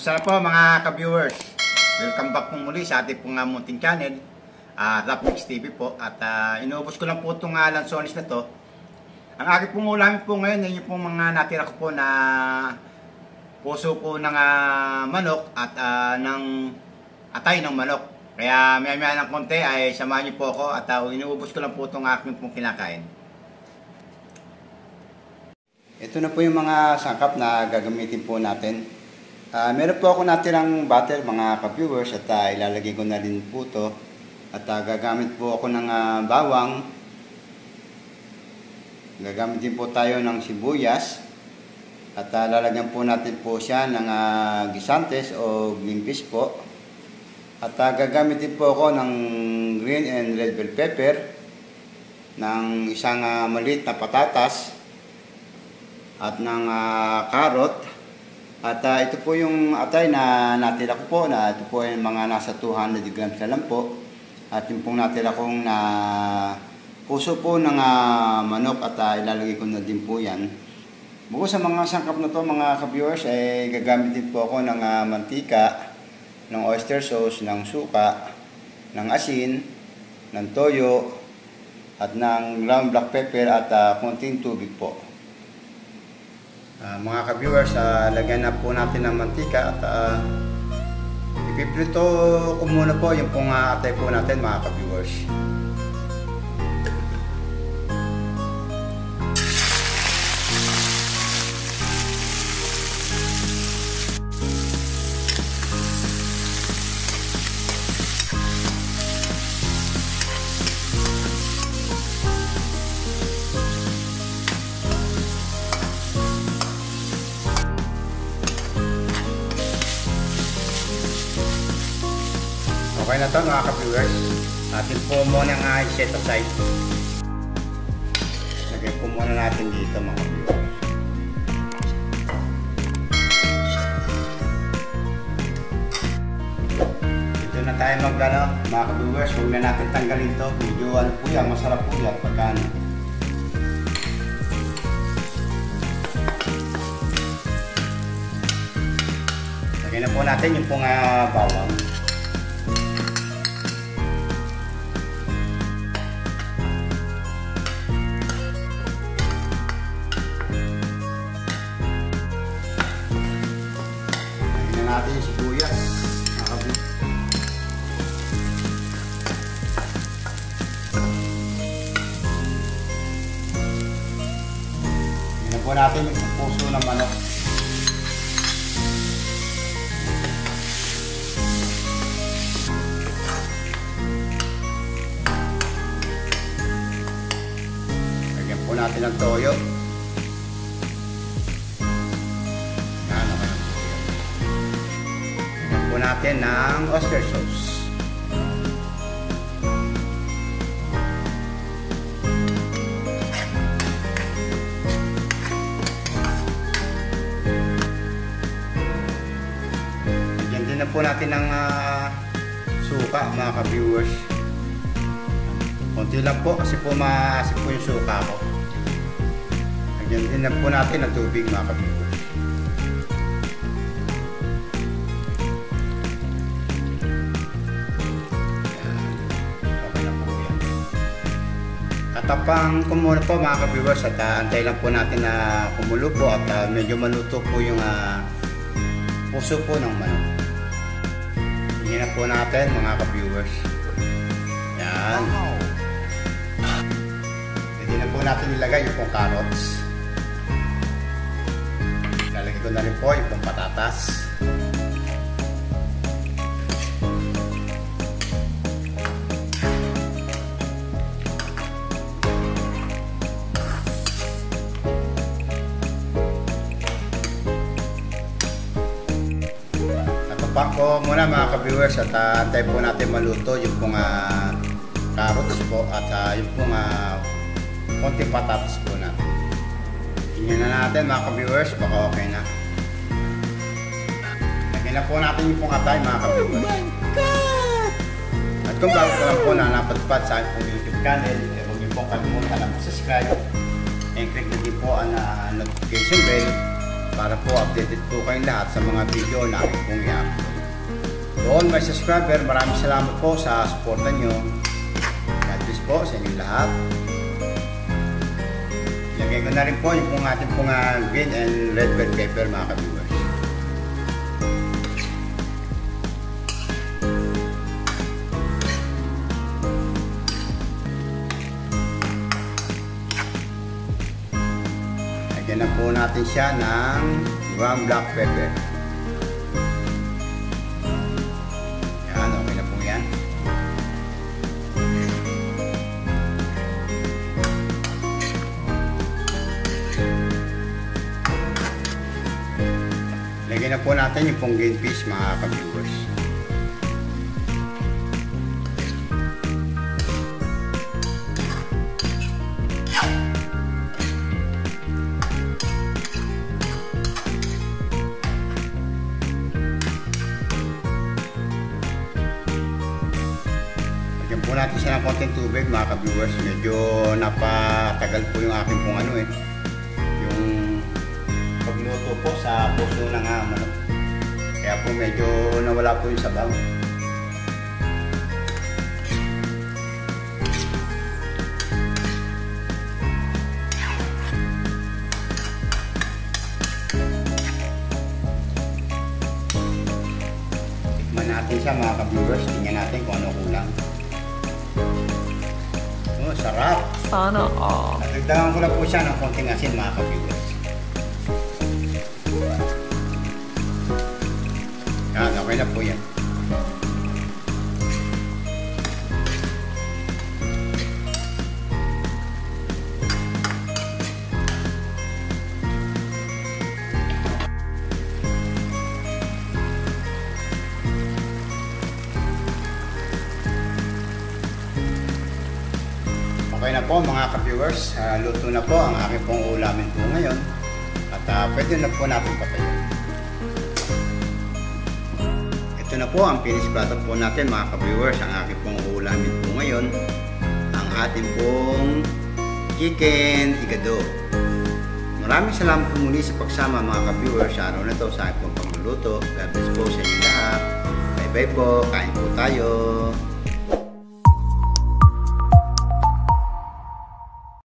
Kumusta na po mga ka-viewers? Welcome back po muli sa ating pong munting channel, Rapmix TV po. At inubos ko lang po itong lansones na to. Ang aking pong ulamin po ngayon ay yung pong mga natira ko po na puso po ng manok at ng atay ng manok. Kaya maya-maya ng konti ay samahan niyo po ako at inubos ko lang po itong aking pong kinakain. Ito na po yung mga sangkap na gagamitin po natin. Meron po ako natirang butter mga ka-viewers at ilalagay ko na rin po ito. At gagamit po ako ng bawang. Gagamit din po tayo ng sibuyas. At lalagyan po natin po siya ng gisantes o green peas po. At gagamit din po ako ng green and red bell pepper. Ng isang maliit na patatas. At ng carrot. At ito po yung atay na natira ko po, na ito po yung mga nasa 200 grams na lang po. At yung pong natira kong na puso po ng manok at ilalagay ko na din po yan. Bukod sa mga sangkap na to mga ka-viewers, ay gagamit din po ako ng mantika, ng oyster sauce, ng suka, ng asin, ng toyo, at ng ground black pepper at konting tubig po. Mga ka-viewers, lagyan na po natin ng mantika at ipiprito ko muna po yung pong atay po natin mga ka-viewers. Okay na ito mga ka-viewers. Atin po muna nga i-set aside. Lagay po muna natin dito mga ka-viewers. Dito na tayo mga ka-viewers. Huwag na natin tanggalin ito. Medyo po yan, masarap po yan pagka lagay na po natin yung pong bawang. Natin yung sibuyas. Yan po natin yung puso ng manok. Lagyan po natin ng toyo. Natin ng oyster sauce. Lagyan din na po natin ng suka mga ka-viewers. Konti lang po kasi po maasip po yung suka ko. Lagyan din na po natin ng tubig mga ka-viewers. Tapang kumulo po mga ka-viewers at antay lang po natin na kumulo po at medyo maluto po yung puso po ng manok. Hingin na po natin mga ka-viewers. Yan. Pwede na po natin ilagay yung pong carrots. Lalagay ko na rin po yung pong patatas. Tapak ko muna mga ka-viewers at antay po natin maluto yung pong carrots po at yung pong konting patatas po natin. Tingnan na natin mga ka-viewers, baka okay na. Lagyan na po natin yung pong atay mga ka-viewers. Oh my God! At kung bago ko lang po na napadpad sa aking pong YouTube channel, huwag niyo pong kalimutan na subscribe and click na din po ang notification bell para po updated po kayong lahat sa mga video na aking pong i-upload. To all my subscriber, maraming salamat po sa suporta nyo. God bless po sa inyong lahat. Lagay ko na rin po yung ating pong green and red bell pepper mga ka-viewers. Lagyan na po natin siya ng ground black pepper. Yan, okay na po yan. Lagyan na po natin yung pong green peas mga ka-viewers. Lagyan po natin siya ng konting tubig mga ka-viewers. Medyo napatagal po yung aking pong yung pagluto po sa puso ng manok. Kaya po medyo nawala po yung sabaw. Tikman natin siya mga ka-viewers. Tingnan natin kung ano kulang. Oh, sarap! Sana all. Nagdagan ko na po siya ng konting asin mga ka-viewers. Yan, okay na po yan. Okay na po mga ka-viewers, luto na po ang aking pong ulamin po ngayon at pwede na po natin patayin. Ito na po ang finished product po natin mga ka-viewers, ang aking pong ulamin po ngayon, ang ating pong chicken higado. Maraming salamat po muli sa pagsama mga ka-viewers sa araw na ito sa aking pong pagluluto. God bless po sa inyo lahat. Bye bye po, kain po tayo.